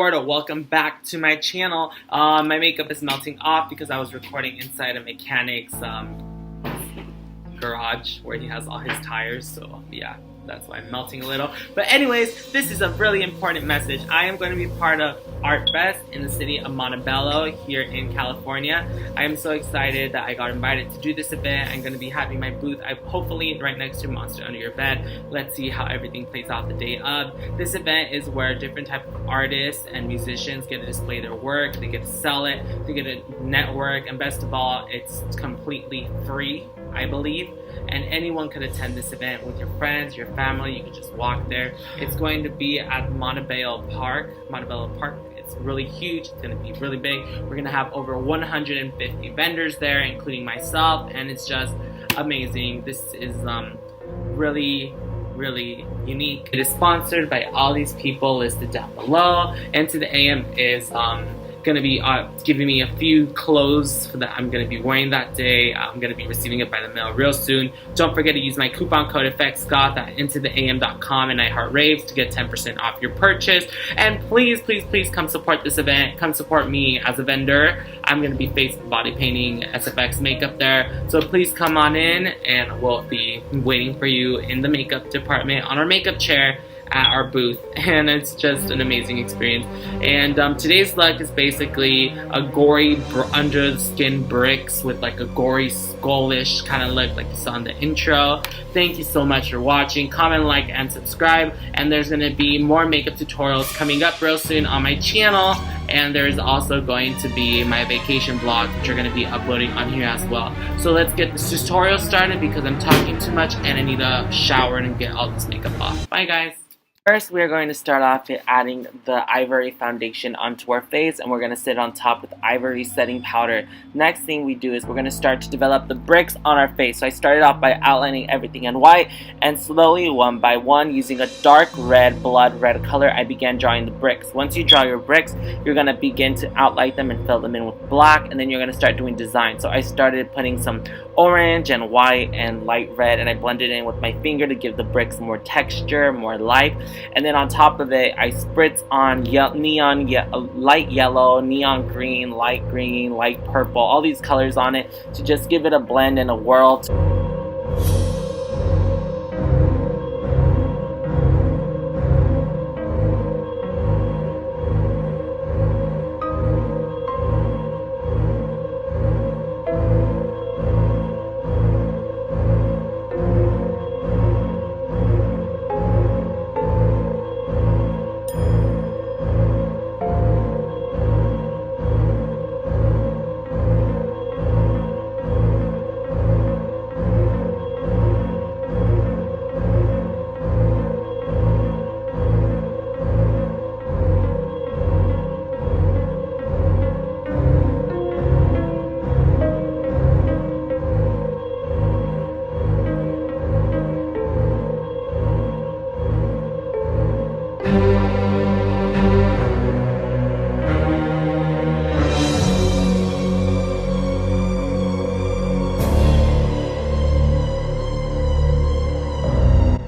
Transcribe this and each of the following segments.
Eduardo. Welcome back to my channel. My makeup is melting off because I was recording inside a mechanic's garage where he has all his tires, so yeah, that's why I'm melting a little. But anyways, this is a really important message. I am going to be part of Art Fest in the city of Montebello here in California. I am so excited that I got invited to do this event. I'm going to be having my booth, hopefully right next to Monster Under Your Bed. Let's see how everything plays out the day of. This event is where different type of artists and musicians get to display their work, they get to sell it, they get to network, and best of all, it's completely free, I believe, and anyone could attend this event with your friends, your family. You can just walk there. It's going to be at Montebello Park. It's really huge. It's going to be really big. We're going to have over 150 vendors there, including myself, and it's just amazing. This is really unique. It is sponsored by all these people listed down below, and to the AM is going to be giving me a few clothes that I'm going to be wearing that day. I'm going to be receiving it by the mail real soon. Don't forget to use my coupon code EffectScott at intotheam.com and iHeartRaves to get 10% off your purchase. And please come support this event. Come support me as a vendor. I'm going to be face body painting SFX makeup there. So please come on in, and we'll be waiting for you in the makeup department on our makeup chair at our booth, and it's just an amazing experience. And today's look is basically a gory under the skin bricks with like a gory skullish kind of look like you saw in the intro. Thank you so much for watching. Comment, like, and subscribe, and there's going to be more makeup tutorials coming up real soon on my channel, and there's also going to be my vacation vlogs, which are going to be uploading on here as well. So let's get this tutorial started because I'm talking too much and I need to shower and get all this makeup off. Bye guys. First, we're going to start off with adding the Ivory foundation onto our face, and we're going to sit on top with Ivory setting powder. Next thing we do is we're going to start to develop the bricks on our face. So I started off by outlining everything in white, and slowly, one by one, using a dark red, blood red color, I began drawing the bricks. Once you draw your bricks, you're going to begin to outline them and fill them in with black, and then you're going to start doing design. So I started putting some orange and white and light red, and I blended in with my finger to give the bricks more texture, more life. And then on top of it, I spritz on light yellow, neon green, light purple, all these colors on it to just give it a blend and a whirl.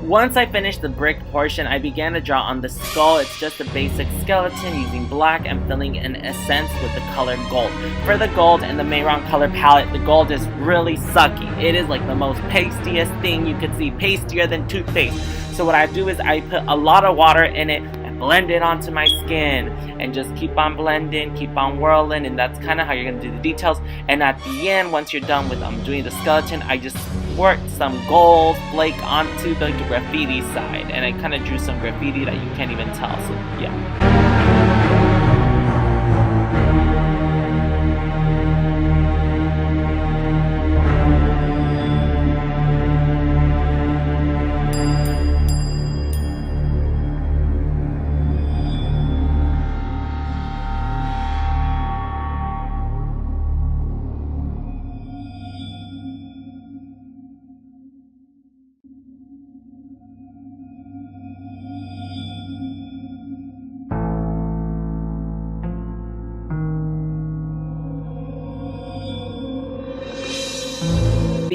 Once I finished the brick portion, I began to draw on the skull. It's just a basic skeleton using black and filling in essence with the color gold. For the gold and the Mehron color palette, the gold is really sucky. It is like the most pastiest thing you could see, pastier than toothpaste. So what I do is I put a lot of water in it and blend it onto my skin and just keep on blending, keep on whirling, and that's kind of how you're going to do the details. And at the end, once you're done with doing the skeleton, I just squirt some gold flake onto the graffiti side, and I kind of drew some graffiti that you can't even tell, so yeah.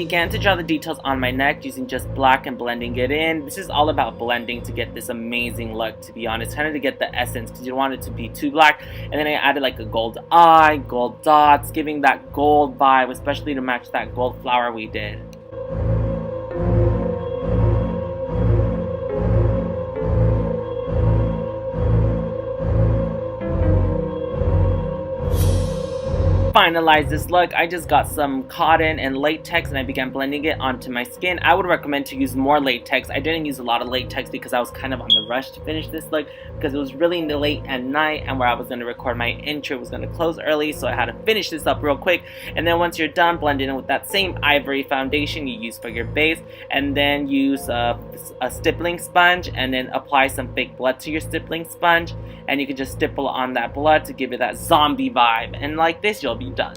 began to draw the details on my neck using just black and blending it in. This is all about blending to get this amazing look, to be honest, kind of to get the essence because you don't want it to be too black. And then I added like a gold eye, gold dots, giving that gold vibe, especially to match that gold flower we did. Finalize this look, I just got some cotton and latex and I began blending it onto my skin. I would recommend to use more latex. I didn't use a lot of latex because I was kind of on the rush to finish this look because it was really late at night and where I was going to record my intro was going to close early, so I had to finish this up real quick. And then once you're done, blend it in with that same Ivory foundation you use for your base, and then use a stippling sponge and then apply some fake blood to your stippling sponge, and you can just stipple on that blood to give it that zombie vibe, and like this you'll be done.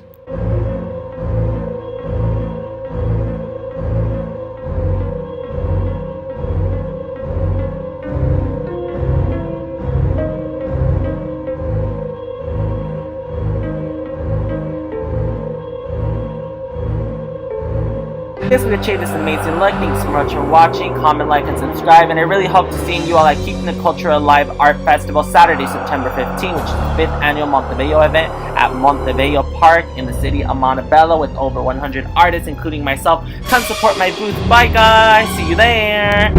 This would achieve this amazing look. Thanks so much for watching. Comment, like, and subscribe. And I really hope to see you all at Keeping the Culture Alive Art Festival Saturday, September 15, which is the 5th annual Montebello event at Montebello Park in the city of Montebello with over 100 artists, including myself. Come support my booth. Bye, guys. See you there.